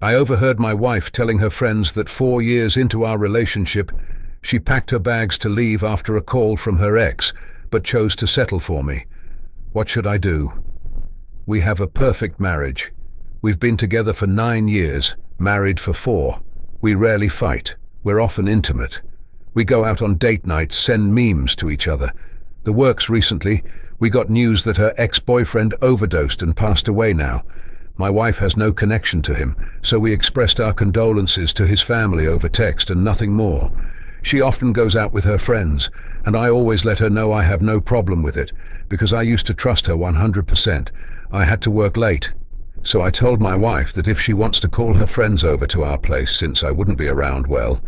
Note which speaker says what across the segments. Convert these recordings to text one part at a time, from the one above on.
Speaker 1: I overheard my wife telling her friends that 4 years into our relationship, she packed her bags to leave after a call from her ex, but chose to settle for me. What should I do? We have a perfect marriage. We've been together for 9 years, married for 4. We rarely fight. We're often intimate. We go out on date nights, send memes to each other. The works recently, we got news that her ex-boyfriend overdosed and passed away now. My wife has no connection to him, so we expressed our condolences to his family over text and nothing more. She often goes out with her friends, and I always let her know I have no problem with it, because I used to trust her 100%. I had to work late. So I told my wife that if she wants to call her friends over to our place, since I wouldn't be around well.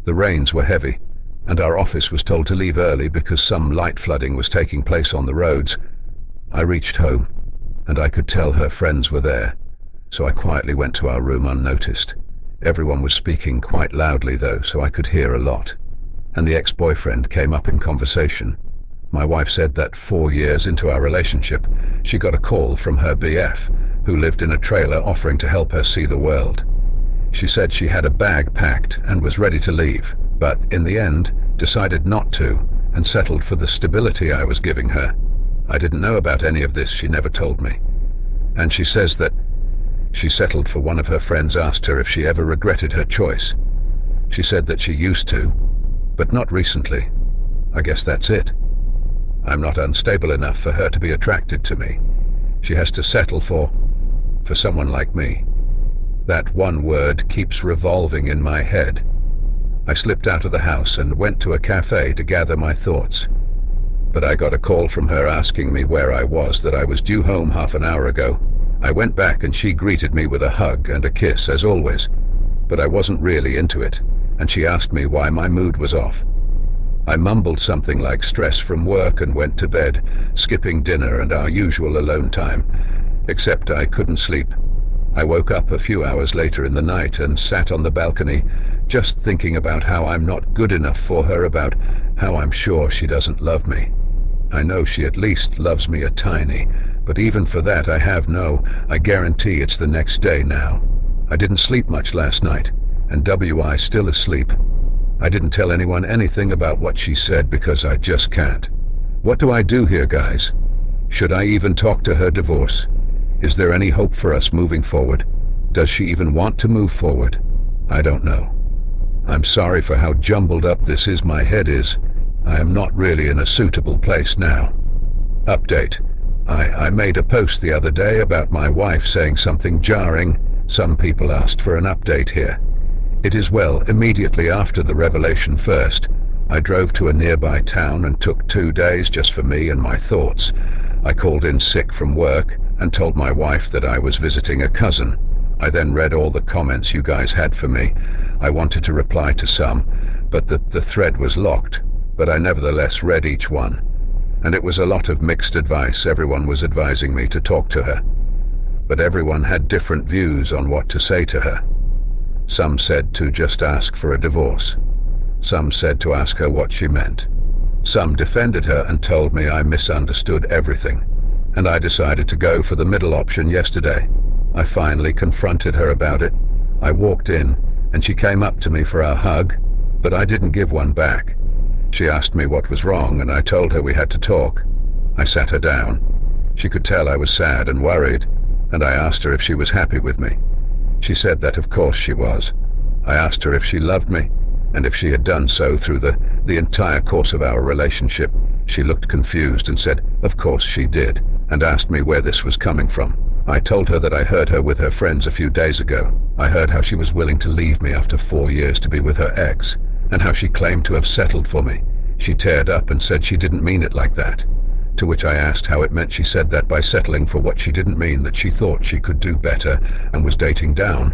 Speaker 1: The rains were heavy, and our office was told to leave early because some light flooding was taking place on the roads. I reached home, and I could tell her friends were there, so I quietly went to our room unnoticed. Everyone was speaking quite loudly though, so I could hear a lot. And the ex-boyfriend came up in conversation. My wife said that 4 years into our relationship, she got a call from her BF, who lived in a trailer, offering to help her see the world. She said she had a bag packed and was ready to leave, but in the end, decided not to, and settled for the stability I was giving her. I didn't know about any of this, she never told me. And she says that she settled for one of her friends asked her if she ever regretted her choice. She said that she used to, but not recently. I guess that's it. I'm not unstable enough for her to be attracted to me. She has to settle for someone like me. That one word keeps revolving in my head. I slipped out of the house and went to a cafe to gather my thoughts. But I got a call from her asking me where I was, that I was due home half an hour ago. I went back and she greeted me with a hug and a kiss, as always. But I wasn't really into it, and she asked me why my mood was off. I mumbled something like stress from work and went to bed, skipping dinner and our usual alone time. Except I couldn't sleep. I woke up a few hours later in the night and sat on the balcony, just thinking about how I'm not good enough for her, about how I'm sure she doesn't love me. I know she at least loves me a tiny, but even for that I guarantee it's the next day now. I didn't sleep much last night, and WI still asleep. I didn't tell anyone anything about what she said because I just can't. What do I do here, guys? Should I even talk to her divorce? Is there any hope for us moving forward? Does she even want to move forward? I don't know. I'm sorry for how jumbled up this is. My head is. I am not really in a suitable place now. Update. I made a post the other day about my wife saying something jarring. Some people asked for an update here. It is well, immediately after the revelation first, I drove to a nearby town and took 2 days just for me and my thoughts. I called in sick from work and told my wife that I was visiting a cousin. I then read all the comments you guys had for me. I wanted to reply to some, but the thread was locked, but I nevertheless read each one. And it was a lot of mixed advice. Everyone was advising me to talk to her, but everyone had different views on what to say to her. Some said to just ask for a divorce. Some said to ask her what she meant. Some defended her and told me I misunderstood everything. And I decided to go for the middle option yesterday. I finally confronted her about it. I walked in, and she came up to me for a hug, but I didn't give one back. She asked me what was wrong, and I told her we had to talk. I sat her down. She could tell I was sad and worried, and I asked her if she was happy with me. She said that of course she was. I asked her if she loved me, and if she had done so through the entire course of our relationship. She looked confused and said, of course she did, and asked me where this was coming from. I told her that I heard her with her friends a few days ago. I heard how she was willing to leave me after 4 years to be with her ex, and how she claimed to have settled for me. She teared up and said she didn't mean it like that. To which I asked how it meant she said that by settling for what she didn't mean, that she thought she could do better and was dating down.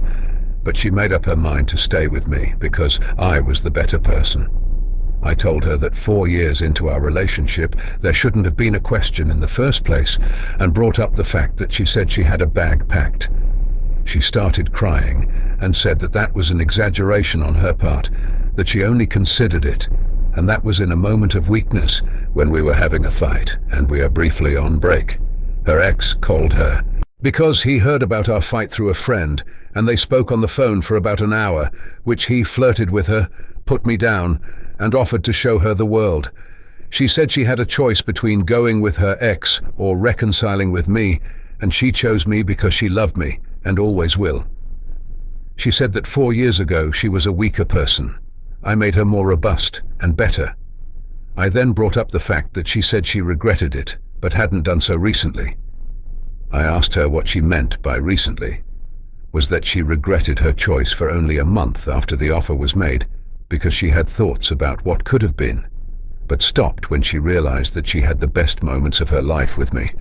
Speaker 1: But she made up her mind to stay with me because I was the better person. I told her that 4 years into our relationship, there shouldn't have been a question in the first place, and brought up the fact that she said she had a bag packed. She started crying and said that that was an exaggeration on her part, that she only considered it, and that was in a moment of weakness when we were having a fight and we are briefly on break. Her ex called her because he heard about our fight through a friend and they spoke on the phone for about an hour, which he flirted with her, put me down, and offered to show her the world. She said she had a choice between going with her ex or reconciling with me, and she chose me because she loved me, and always will. She said that 4 years ago she was a weaker person. I made her more robust and better. I then brought up the fact that she said she regretted it, but hadn't done so recently. I asked her what she meant by recently. Was that she regretted her choice for only a month after the offer was made, because she had thoughts about what could have been, but stopped when she realized that she had the best moments of her life with me.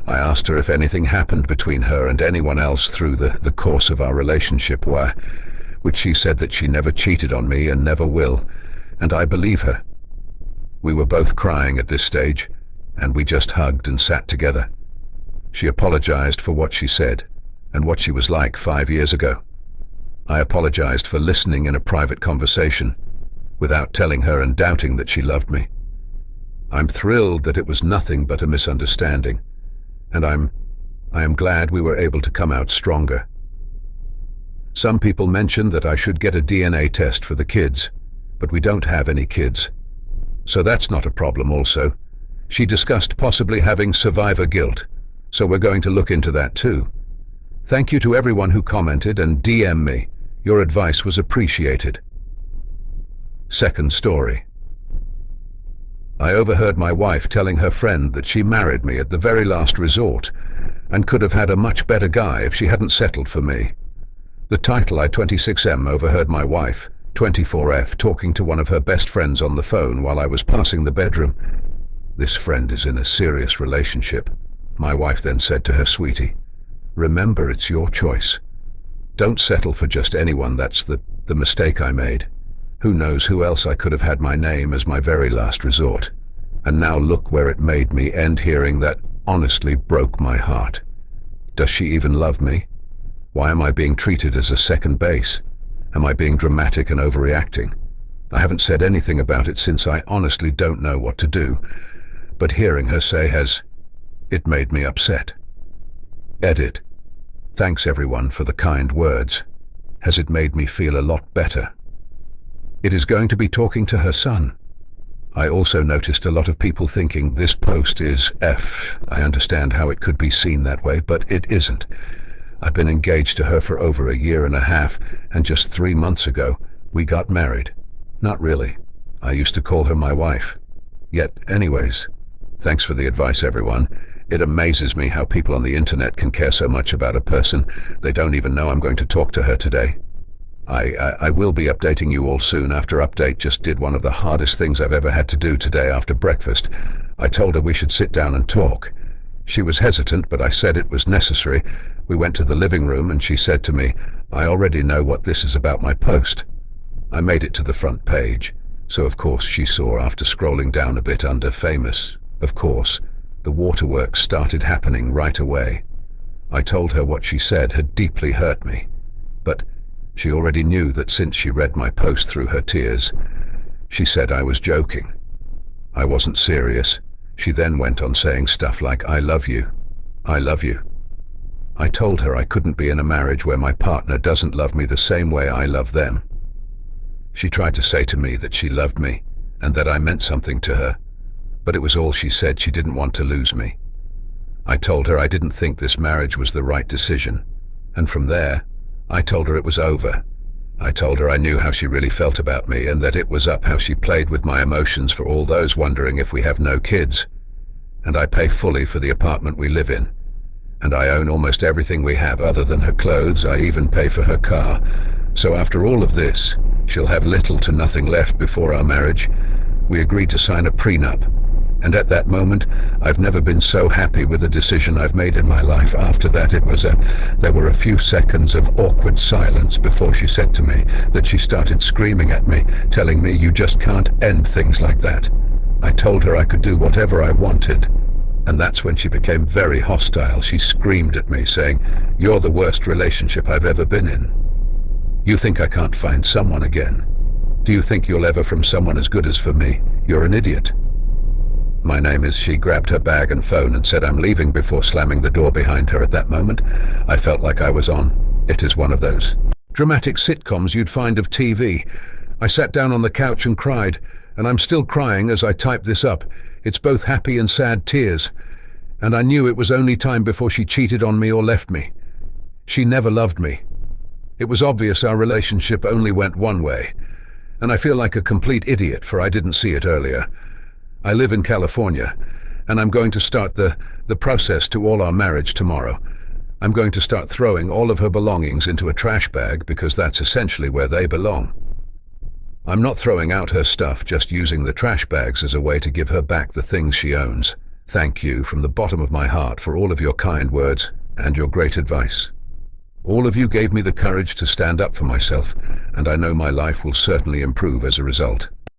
Speaker 1: I asked her if anything happened between her and anyone else through the course of our relationship, which she said that she never cheated on me and never will, and I believe her. We were both crying at this stage, and we just hugged and sat together. She apologized for what she said and what she was like 5 years ago. I apologized for listening in a private conversation without telling her and doubting that she loved me. I'm thrilled that it was nothing but a misunderstanding, and I am glad we were able to come out stronger. Some people mentioned that I should get a DNA test for the kids, but we don't have any kids. So that's not a problem also. She discussed possibly having survivor guilt, so we're going to look into that too. Thank you to everyone who commented and DM me. Your advice was appreciated. Second story. I overheard my wife telling her friend that she married me at the very last resort and could have had a much better guy if she hadn't settled for me. The title I 26M overheard my wife, 24F, talking to one of her best friends on the phone while I was passing the bedroom. This friend is in a serious relationship. My wife then said to her sweetie, remember, it's your choice. Don't settle for just anyone. That's the mistake I made. Who knows who else I could have had my name as my very last resort. And now look where it made me end. Hearing that honestly broke my heart. Does she even love me? Why am I being treated as a second base? Am I being dramatic and overreacting? I haven't said anything about it since I honestly don't know what to do. But hearing her say it made me upset. Edit. Thanks everyone for the kind words. Has it made me feel a lot better? It is going to be talking to her son. I also noticed a lot of people thinking this post is F. I understand how it could be seen that way, but it isn't. I've been engaged to her for over 1.5 years, and just 3 months ago, we got married. Not really. I used to call her my wife. Yet, anyways, thanks for the advice, everyone. It amazes me how people on the internet can care so much about a person they don't even know. I'm going to talk to her today. I will be updating you all soon. After update, just did one of the hardest things I've ever had to do today after breakfast. I told her we should sit down and talk. She was hesitant, but I said it was necessary. We went to the living room and she said to me, I already know what this is about, my post. I made it to the front page, so of course she saw after scrolling down a bit under famous. Of course, the waterworks started happening right away. I told her what she said had deeply hurt me, but she already knew that since she read my post through her tears. She said I was joking. I wasn't serious. She then went on saying stuff like, I love you. I love you. I told her I couldn't be in a marriage where my partner doesn't love me the same way I love them. She tried to say to me that she loved me and that I meant something to her, but it was all she said. She didn't want to lose me. I told her I didn't think this marriage was the right decision, and from there, I told her it was over. I told her I knew how she really felt about me and that it was up how she played with my emotions for all those wondering if we have no kids. And I pay fully for the apartment we live in. And I own almost everything we have other than her clothes. I even pay for her car. So after all of this, she'll have little to nothing left before our marriage. We agreed to sign a prenup. And at that moment, I've never been so happy with a decision I've made in my life. After that, there were a few seconds of awkward silence before she said to me that she started screaming at me, telling me you just can't end things like that. I told her I could do whatever I wanted. And that's when she became very hostile. She screamed at me, saying, you're the worst relationship I've ever been in. You think I can't find someone again? Do you think you'll ever from someone as good as for me? You're an idiot. My name is. She grabbed her bag and phone and said I'm leaving before slamming the door behind her. At that moment, I felt like I was on It is one of those dramatic sitcoms you'd find of TV. I sat down on the couch and cried, and I'm still crying as I type this up. It's both happy and sad tears. And I knew it was only time before she cheated on me or left me. She never loved me. It was obvious our relationship only went one way. And I feel like a complete idiot, for I didn't see it earlier. I live in California, and I'm going to start the process to all our marriage tomorrow. I'm going to start throwing all of her belongings into a trash bag because that's essentially where they belong. I'm not throwing out her stuff, just using the trash bags as a way to give her back the things she owns. Thank you from the bottom of my heart for all of your kind words and your great advice. All of you gave me the courage to stand up for myself, and I know my life will certainly improve as a result.